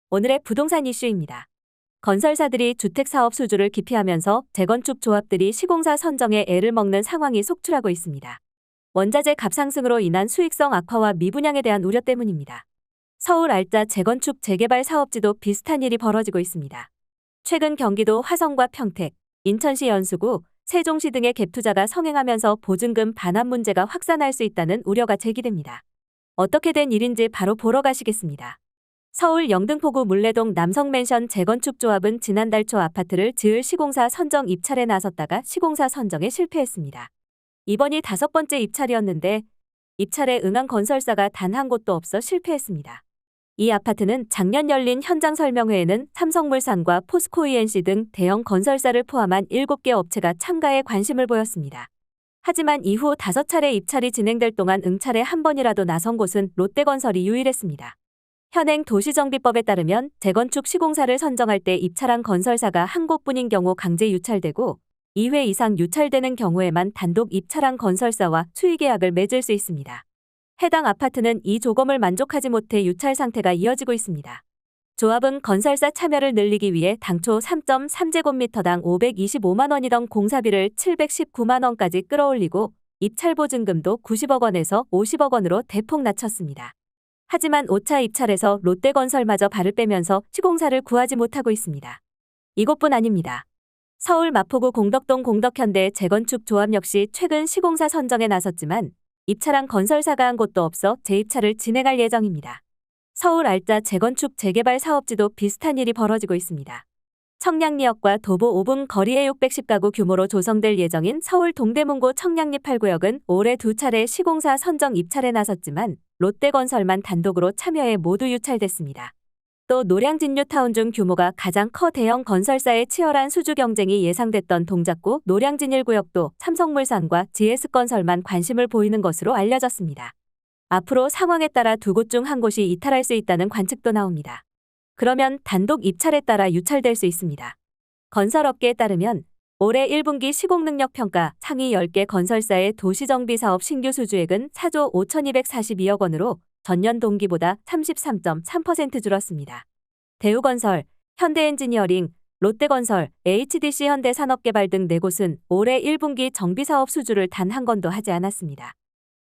오늘의 부동산 이슈입니다. 건설사들이 주택사업 수주를 기피하면서 재건축 조합들이 시공사 선정에 애를 먹는 상황이 속출하고 있습니다. 원자재 값 상승으로 인한 수익성 악화와 미분양에 대한 우려 때문입니다. 서울 알짜 재건축 재개발 사업지도 비슷한 일이 벌어지고 있습니다. 최근 경기도 화성과 평택, 인천시 연수구, 세종시 등의 갭 투자가 성행하면서 보증금 반환 문제가 확산할 수 있다는 우려가 제기됩니다. 어떻게 된 일인지 바로 보러 가시겠습니다. 서울 영등포구 물레동 남성맨션 재건축조합은 지난달 초 아파트를 지을 시공사 선정 입찰에 나섰다가 시공사 선정에 실패했습니다. 이번이 5번째 입찰이었는데 입찰에 응한 건설사가 단 한 곳도 없어 실패했습니다. 이 아파트는 작년 열린 현장 설명회에는 삼성물산과 포스코 ENC 등 대형 건설사를 포함한 7개 업체가 참가에 관심을 보였습니다. 하지만 이후 5차례 입찰이 진행될 동안 응찰에 한 번이라도 나선 곳은 롯데건설이 유일했습니다. 현행 도시정비법에 따르면 재건축 시공사를 선정할 때 입찰한 건설사가 한 곳뿐인 경우 강제 유찰되고 2회 이상 유찰되는 경우에만 단독 입찰한 건설사와 수의계약을 맺을 수 있습니다. 해당 아파트는 이 조건을 만족하지 못해 유찰 상태가 이어지고 있습니다. 조합은 건설사 참여를 늘리기 위해 당초 3.3제곱미터당 525만 원이던 공사비를 719만 원까지 끌어올리고 입찰 보증금도 90억 원에서 50억 원으로 대폭 낮췄습니다. 하지만 5차 입찰에서 롯데건설마저 발을 빼면서 시공사를 구하지 못하고 있습니다. 이것뿐 아닙니다. 서울 마포구 공덕동 공덕현대 재건축 조합 역시 최근 시공사 선정에 나섰지만 입찰한 건설사가 한 곳도 없어 재입찰을 진행할 예정입니다. 서울 알짜 재건축 재개발 사업지도 비슷한 일이 벌어지고 있습니다. 청량리역과 도보 5분 거리의 610가구 규모로 조성될 예정인 서울 동대문구 청량리 8구역은 올해 2차례 시공사 선정 입찰에 나섰지만 롯데건설만 단독으로 참여해 모두 유찰됐습니다. 또 노량진 뉴타운 중 규모가 가장 커 대형 건설사의 치열한 수주 경쟁이 예상됐던 동작구 노량진 1구역도 삼성물산과 GS건설만 관심을 보이는 것으로 알려졌습니다. 앞으로 상황에 따라 두 곳 중 한 곳이 이탈할 수 있다는 관측도 나옵니다. 그러면 단독 입찰에 따라 유찰될 수 있습니다. 건설업계에 따르면 올해 1분기 시공능력평가 상위 10개 건설사의 도시정비사업 신규 수주액은 4조 5,242억 원으로 전년 동기보다 33.3% 줄었습니다. 대우건설, 현대엔지니어링, 롯데건설, HDC 현대산업개발 등 4곳은 올해 1분기 정비사업 수주를 단 한 건도 하지 않았습니다.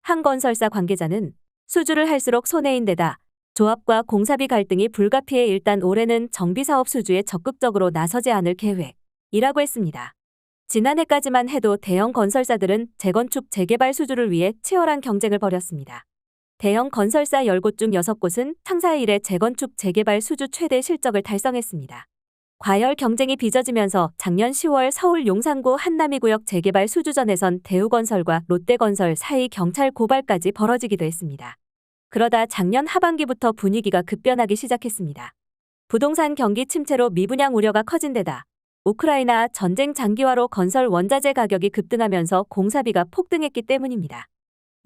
한 건설사 관계자는 수주를 할수록 손해인 데다 조합과 공사비 갈등이 불가피해 일단 올해는 정비사업 수주에 적극적으로 나서지 않을 계획이라고 했습니다. 지난해까지만 해도 대형 건설사들은 재건축 재개발 수주를 위해 치열한 경쟁을 벌였습니다. 대형 건설사 10곳 중 6곳은 창사 이래 재건축 재개발 수주 최대 실적을 달성했습니다. 과열 경쟁이 빚어지면서 작년 10월 서울 용산구 한남이구역 재개발 수주전에선 대우건설과 롯데건설 사이 경찰 고발까지 벌어지기도 했습니다. 그러다 작년 하반기부터 분위기가 급변하기 시작했습니다. 부동산 경기 침체로 미분양 우려가 커진 데다 우크라이나 전쟁 장기화로 건설 원자재 가격이 급등하면서 공사비가 폭등했기 때문입니다.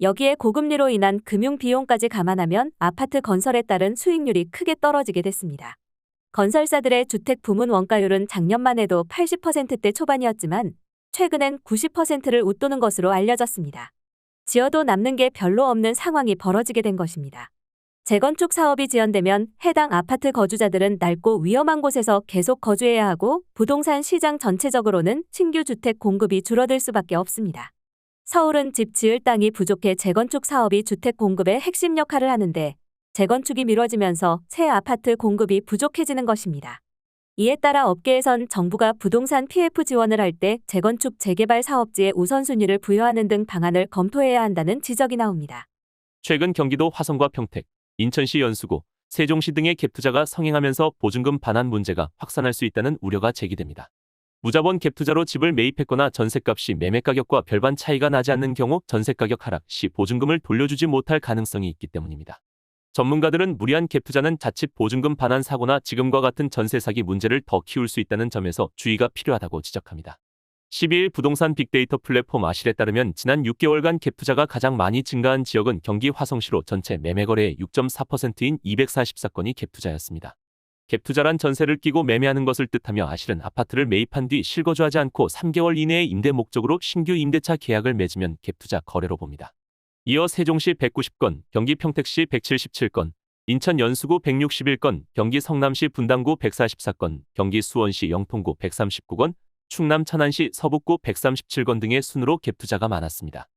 여기에 고금리로 인한 금융 비용까지 감안하면 아파트 건설에 따른 수익률이 크게 떨어지게 됐습니다. 건설사들의 주택 부문 원가율은 작년만 해도 80%대 초반이었지만 최근엔 90%를 웃도는 것으로 알려졌습니다. 지어도 남는 게 별로 없는 상황이 벌어지게 된 것입니다. 재건축 사업이 지연되면 해당 아파트 거주자들은 낡고 위험한 곳에서 계속 거주해야 하고 부동산 시장 전체적으로는 신규 주택 공급이 줄어들 수밖에 없습니다. 서울은 집 지을 땅이 부족해 재건축 사업이 주택 공급의 핵심 역할을 하는데 재건축이 미뤄지면서 새 아파트 공급이 부족해지는 것입니다. 이에 따라 업계에선 정부가 부동산 PF 지원을 할 때 재건축 재개발 사업지에 우선순위를 부여하는 등 방안을 검토해야 한다는 지적이 나옵니다. 최근 경기도 화성과 평택, 인천시 연수구, 세종시 등의 갭 투자가 성행하면서 보증금 반환 문제가 확산할 수 있다는 우려가 제기됩니다. 무자본 갭 투자로 집을 매입했거나 전셋값이 매매가격과 별반 차이가 나지 않는 경우 전셋가격 하락 시 보증금을 돌려주지 못할 가능성이 있기 때문입니다. 전문가들은 무리한 갭 투자는 자칫 보증금 반환 사고나 지금과 같은 전세 사기 문제를 더 키울 수 있다는 점에서 주의가 필요하다고 지적합니다. 12일 부동산 빅데이터 플랫폼 아실에 따르면 지난 6개월간 갭 투자가 가장 많이 증가한 지역은 경기 화성시로 전체 매매 거래의 6.4%인 244건이 갭 투자였습니다. 갭 투자란 전세를 끼고 매매하는 것을 뜻하며 아실은 아파트를 매입한 뒤 실거주하지 않고 3개월 이내에 임대 목적으로 신규 임대차 계약을 맺으면 갭 투자 거래로 봅니다. 이어 세종시 190건, 경기 평택시 177건, 인천 연수구 161건, 경기 성남시 분당구 144건, 경기 수원시 영통구 139건, 충남 천안시 서북구 137건 등의 순으로 갭 투자가 많았습니다.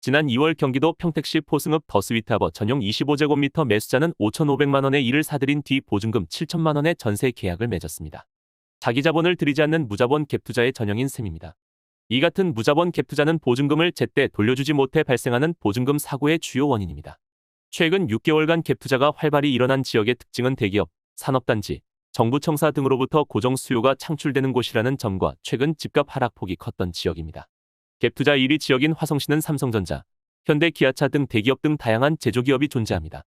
지난 2월 경기도 평택시 포승읍 더스위트하버 전용 25제곱미터 매수자는 5,500만 원의 이를 사들인 뒤 보증금 7천만 원의 전세 계약을 맺었습니다. 자기 자본을 들이지 않는 무자본 갭 투자의 전형인 셈입니다. 이 같은 무자본 갭 투자는 보증금을 제때 돌려주지 못해 발생하는 보증금 사고의 주요 원인입니다. 최근 6개월간 갭 투자가 활발히 일어난 지역의 특징은 대기업, 산업단지, 정부 청사 등으로부터 고정 수요가 창출되는 곳이라는 점과 최근 집값 하락폭이 컸던 지역입니다. 갭 투자 1위 지역인 화성시는 삼성전자, 현대, 기아차 등 대기업 등 다양한 제조기업이 존재합니다.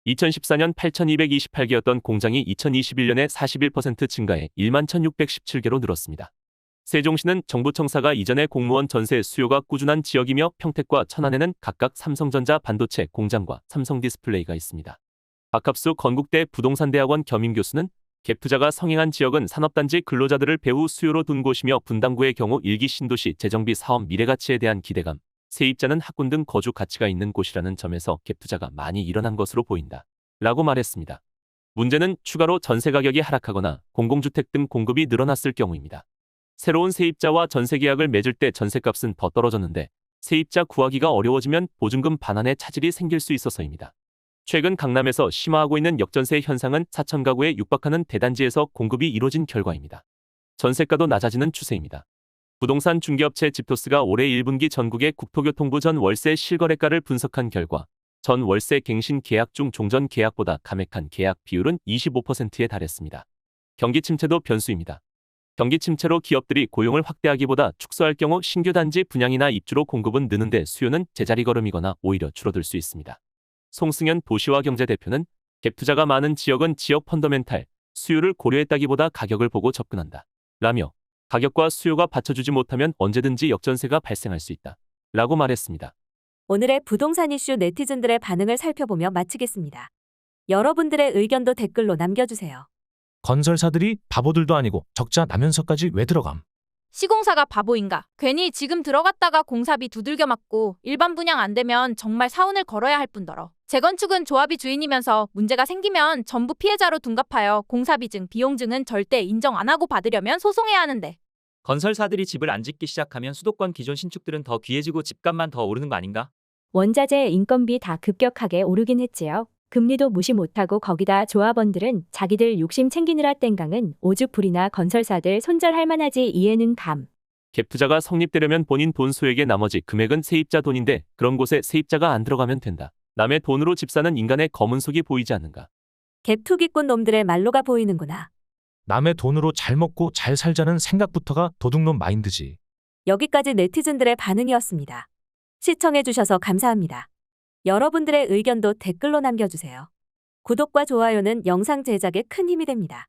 2014년 8,228개였던 공장이 2021년에 41% 증가해 11,617개로 늘었습니다. 세종시는 정부 청사가 이전에 공무원 전세 수요가 꾸준한 지역이며 평택과 천안에는 각각 삼성전자 반도체 공장과 삼성디스플레이가 있습니다. 박합수 건국대 부동산대학원 겸임교수는 갭 투자가 성행한 지역은 산업단지 근로자들을 배후 수요로 둔 곳이며 분당구의 경우 일기 신도시 재정비 사업 미래가치에 대한 기대감, 세입자는 학군 등 거주 가치가 있는 곳이라는 점에서 갭 투자가 많이 일어난 것으로 보인다. 라고 말했습니다. 문제는 추가로 전세 가격이 하락하거나 공공주택 등 공급이 늘어났을 경우입니다. 새로운 세입자와 전세 계약을 맺을 때 전세값은 더 떨어졌는데 세입자 구하기가 어려워지면 보증금 반환의 차질이 생길 수 있어서입니다. 최근 강남에서 심화하고 있는 역전세 현상은 4천 가구에 육박하는 대단지에서 공급이 이뤄진 결과입니다. 전세가도 낮아지는 추세입니다. 부동산 중개업체 집토스가 올해 1분기 전국의 국토교통부 전 월세 실거래가를 분석한 결과 전 월세 갱신 계약 중 종전 계약보다 감액한 계약 비율은 25%에 달했습니다. 경기 침체도 변수입니다. 경기 침체로 기업들이 고용을 확대하기보다 축소할 경우 신규 단지 분양이나 입주로 공급은 느는데 수요는 제자리 걸음이거나 오히려 줄어들 수 있습니다. 송승현 도시화경제 대표는 갭 투자가 많은 지역은 지역 펀더멘탈, 수요를 고려했다기보다 가격을 보고 접근한다. 라며 가격과 수요가 받쳐주지 못하면 언제든지 역전세가 발생할 수 있다. 라고 말했습니다. 오늘의 부동산 이슈 네티즌들의 반응을 살펴보며 마치겠습니다. 여러분들의 의견도 댓글로 남겨주세요. 건설사들이 바보들도 아니고 적자 나면서까지 왜 들어감? 시공사가 바보인가? 괜히 지금 들어갔다가 공사비 두들겨 맞고 일반 분양 안 되면 정말 사운을 걸어야 할 뿐더러 재건축은 조합이 주인이면서 문제가 생기면 전부 피해자로 둔갑하여 공사비 증, 비용 증은 절대 인정 안 하고 받으려면 소송해야 하는데 건설사들이 집을 안 짓기 시작하면 수도권 기존 신축들은 더 귀해지고 집값만 더 오르는 거 아닌가? 원자재, 인건비 다 급격하게 오르긴 했지요. 금리도 무시 못하고 거기다 조합원들은 자기들 욕심 챙기느라 땡강은 오죽불이나 건설사들 손절할 만하지. 이해는 감. 갭 투자가 성립되려면 본인 돈 소액의 나머지 금액은 세입자 돈인데 그런 곳에 세입자가 안 들어가면 된다. 남의 돈으로 집 사는 인간의 검은 속이 보이지 않는가. 갭 투기꾼 놈들의 말로가 보이는구나. 남의 돈으로 잘 먹고 잘 살자는 생각부터가 도둑놈 마인드지. 여기까지 네티즌들의 반응이었습니다. 시청해주셔서 감사합니다. 여러분들의 의견도 댓글로 남겨주세요. 구독과 좋아요는 영상 제작에 큰 힘이 됩니다.